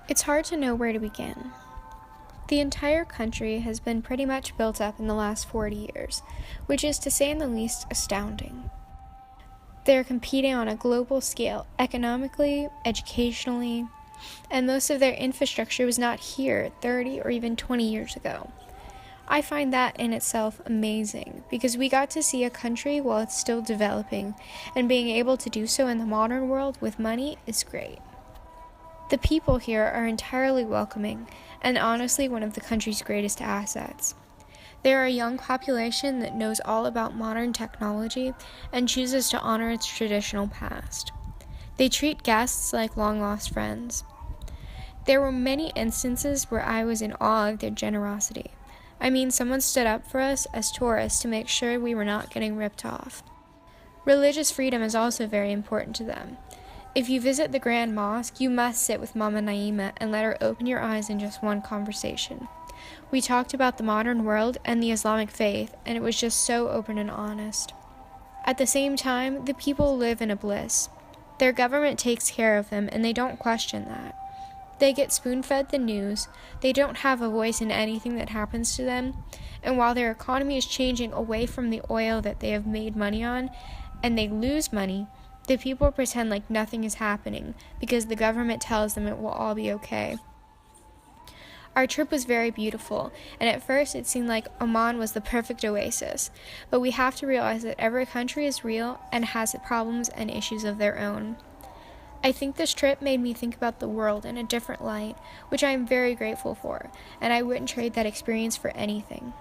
It's hard to know where to begin. The entire country has been pretty much built up in the last 40 years, which is to say the least astounding. They're competing on a global scale, economically, educationally, and most of their infrastructure was not here 30 or even 20 years ago. I find that in itself amazing, because we got to see a country while it's still developing, and being able to do so in the modern world with money is great. The people here are entirely welcoming, and honestly one of the country's greatest assets. They are a young population that knows all about modern technology and chooses to honor its traditional past. They treat guests like long-lost friends. There were many instances where I was in awe of their generosity. I mean, someone stood up for us as tourists to make sure we were not getting ripped off. Religious freedom is also very important to them. If you visit the Grand Mosque, you must sit with Mama Naima and let her open your eyes in just one conversation. We talked about the modern world and the Islamic faith, and it was just so open and honest. At the same time, the people live in a bliss. Their government takes care of them, and they don't question that. They get spoon-fed the news, they don't have a voice in anything that happens to them, and while their economy is changing away from the oil that they have made money on, and they lose money, the people pretend like nothing is happening because the government tells them it will all be okay. Our trip was very beautiful, and at first it seemed like Oman was the perfect oasis, but we have to realize that every country is real and has problems and issues of their own. I think this trip made me think about the world in a different light, which I am very grateful for, and I wouldn't trade that experience for anything.